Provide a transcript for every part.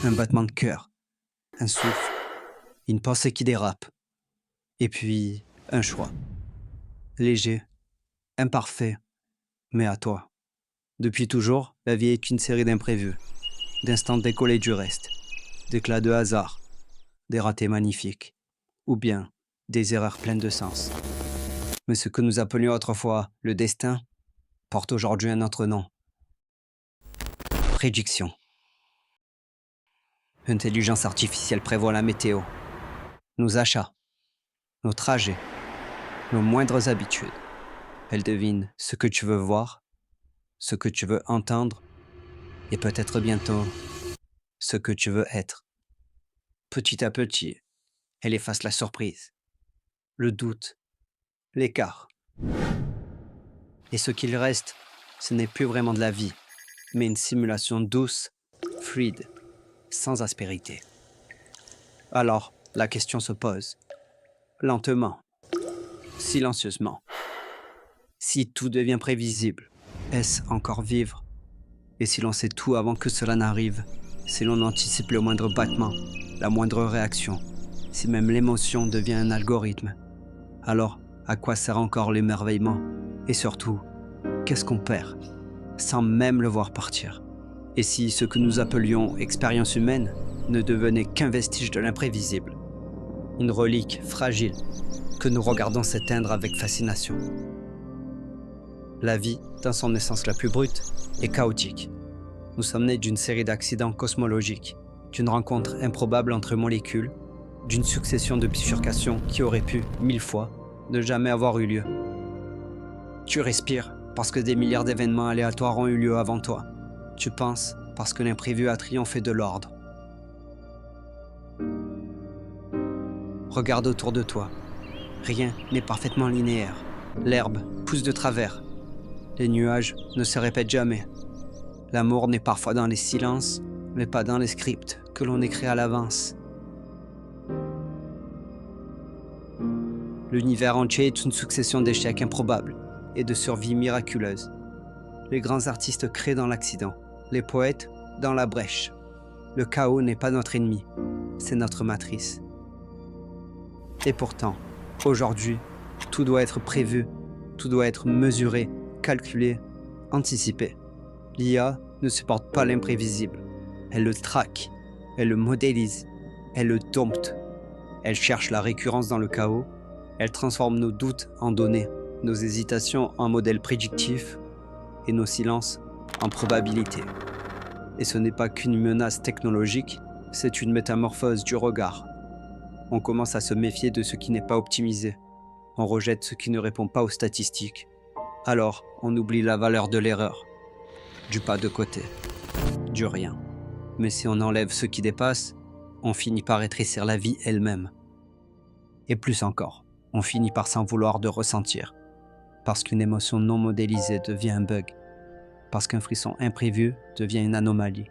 Un battement de cœur, un souffle, une pensée qui dérape. Et puis, un choix. Léger, imparfait, mais à toi. Depuis toujours, la vie est une série d'imprévus, d'instants décollés du reste, d'éclats de hasard, des ratés magnifiques, ou bien des erreurs pleines de sens. Mais ce que nous appelions autrefois le destin porte aujourd'hui un autre nom. Prédiction. L'intelligence artificielle prévoit la météo, nos achats, nos trajets, nos moindres habitudes. Elle devine ce que tu veux voir, ce que tu veux entendre, et peut-être bientôt ce que tu veux être. Petit à petit, elle efface la surprise, le doute, l'écart. Et ce qu'il reste, ce n'est plus vraiment de la vie, mais une simulation douce, fluide, sans aspérité. Alors, la question se pose, lentement, silencieusement. Si tout devient prévisible, est-ce encore vivre? Et si l'on sait tout avant que cela n'arrive, si l'on anticipe le moindre battement, la moindre réaction, si même l'émotion devient un algorithme, alors à quoi sert encore l'émerveillement? Et surtout, qu'est-ce qu'on perd sans même le voir partir? Et si ce que nous appelions expérience humaine ne devenait qu'un vestige de l'imprévisible, une relique fragile que nous regardons s'éteindre avec fascination? La vie, dans son essence la plus brute, est chaotique. Nous sommes nés d'une série d'accidents cosmologiques, d'une rencontre improbable entre molécules, d'une succession de bifurcations qui auraient pu, 1000 fois, ne jamais avoir eu lieu. Tu respires parce que des milliards d'événements aléatoires ont eu lieu avant toi. Tu penses parce que l'imprévu a triomphé de l'ordre. Regarde autour de toi. Rien n'est parfaitement linéaire. L'herbe pousse de travers. Les nuages ne se répètent jamais. L'amour n'est parfois dans les silences, mais pas dans les scripts que l'on écrit à l'avance. L'univers entier est une succession d'échecs improbables et de survies miraculeuses. Les grands artistes créent dans l'accident, les poètes dans la brèche. Le chaos n'est pas notre ennemi, c'est notre matrice. Et pourtant, aujourd'hui, tout doit être prévu, tout doit être mesuré, calculé, anticipé. L'IA ne supporte pas l'imprévisible. Elle le traque, elle le modélise, elle le dompte. Elle cherche la récurrence dans le chaos, elle transforme nos doutes en données, nos hésitations en modèles prédictifs et nos silences en probabilités. Et ce n'est pas qu'une menace technologique, c'est une métamorphose du regard. On commence à se méfier de ce qui n'est pas optimisé. On rejette ce qui ne répond pas aux statistiques. Alors, on oublie la valeur de l'erreur, du pas de côté, du rien. Mais si on enlève ce qui dépasse, on finit par rétrécir la vie elle-même. Et plus encore, on finit par s'en vouloir de ressentir. Parce qu'une émotion non modélisée devient un bug. Parce qu'un frisson imprévu devient une anomalie.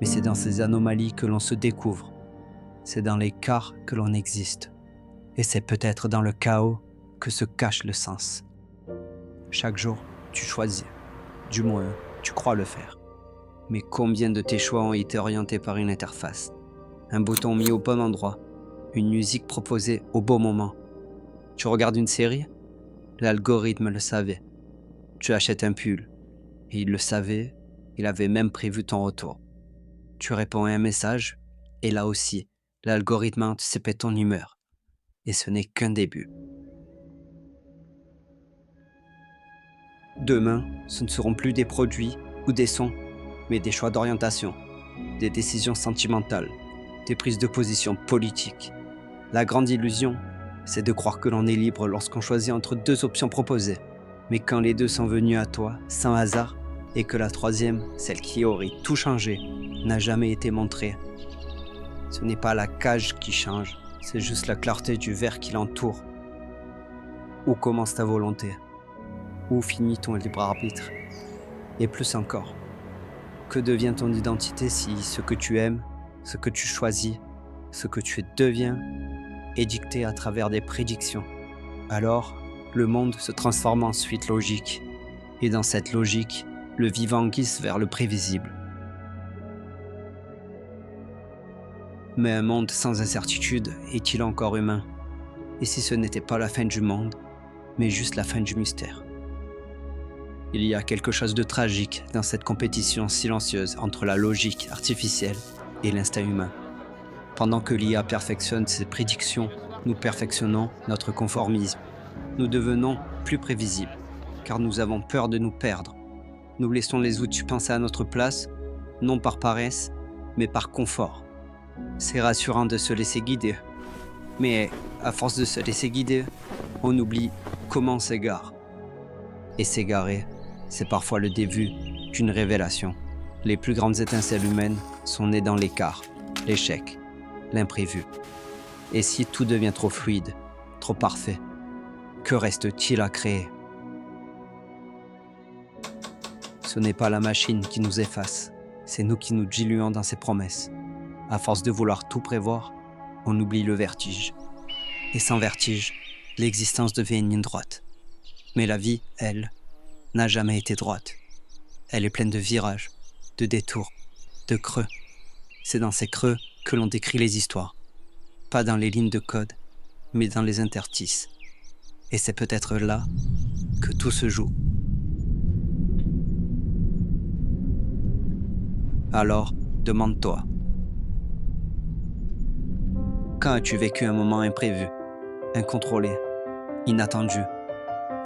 Mais c'est dans ces anomalies que l'on se découvre. C'est dans l'écart que l'on existe. Et c'est peut-être dans le chaos que se cache le sens. Chaque jour, tu choisis. Du moins, tu crois le faire. Mais combien de tes choix ont été orientés par une interface? Un bouton mis au bon endroit, une musique proposée au bon moment. Tu regardes une série? L'algorithme le savait. Tu achètes un pull, et il le savait, il avait même prévu ton retour. Tu réponds à un message, et là aussi, l'algorithme a anticipé ton humeur. Et ce n'est qu'un début. Demain, ce ne seront plus des produits ou des sons, mais des choix d'orientation, des décisions sentimentales, des prises de position politiques. La grande illusion, c'est de croire que l'on est libre lorsqu'on choisit entre deux options proposées. Mais quand les deux sont venus à toi, sans hasard, et que la troisième, celle qui aurait tout changé, n'a jamais été montrée, ce n'est pas la cage qui change, c'est juste la clarté du verre qui l'entoure. Où commence ta volonté? Où finit ton libre arbitre? Et plus encore, que devient ton identité si ce que tu aimes, ce que tu choisis, ce que tu deviens est dicté à travers des prédictions? Alors, le monde se transforme en suite logique. Et dans cette logique, le vivant glisse vers le prévisible. Mais un monde sans incertitude est-il encore humain? Et si ce n'était pas la fin du monde, mais juste la fin du mystère? Il y a quelque chose de tragique dans cette compétition silencieuse entre la logique artificielle et l'instinct humain. Pendant que l'IA perfectionne ses prédictions, nous perfectionnons notre conformisme. Nous devenons plus prévisibles, car nous avons peur de nous perdre. Nous laissons les outils penser à notre place, non par paresse, mais par confort. C'est rassurant de se laisser guider. Mais à force de se laisser guider, on oublie comment on s'égare. Et s'égarer, c'est parfois le début d'une révélation. Les plus grandes étincelles humaines sont nées dans l'écart, l'échec, l'imprévu. Et si tout devient trop fluide, trop parfait, que reste-t-il à créer? Ce n'est pas la machine qui nous efface, c'est nous qui nous diluons dans ses promesses. À force de vouloir tout prévoir, on oublie le vertige. Et sans vertige, l'existence devient une ligne droite. Mais la vie, elle, n'a jamais été droite. Elle est pleine de virages, de détours, de creux. C'est dans ces creux que l'on décrit les histoires. Pas dans les lignes de code, mais dans les interstices. Et c'est peut-être là que tout se joue. Alors, demande-toi. Quand as-tu vécu un moment imprévu, incontrôlé, inattendu,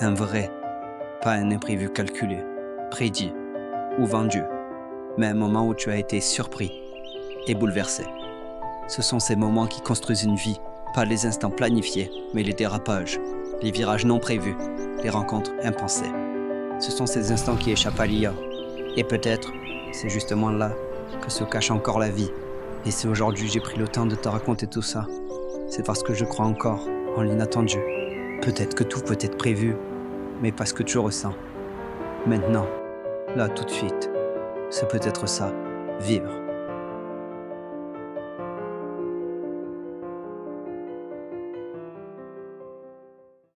un vrai, pas un imprévu calculé, prédit ou vendu, mais un moment où tu as été surpris et bouleversé? Ce sont ces moments qui construisent une vie, pas les instants planifiés, mais les dérapages, les virages non prévus, les rencontres impensées. Ce sont ces instants qui échappent à l'IA. Et peut-être, c'est justement là que se cache encore la vie. Et si aujourd'hui j'ai pris le temps de te raconter tout ça, c'est parce que je crois encore en l'inattendu. Peut-être que tout peut être prévu, mais parce que tu ressens. Maintenant, là tout de suite, c'est peut-être ça, vivre.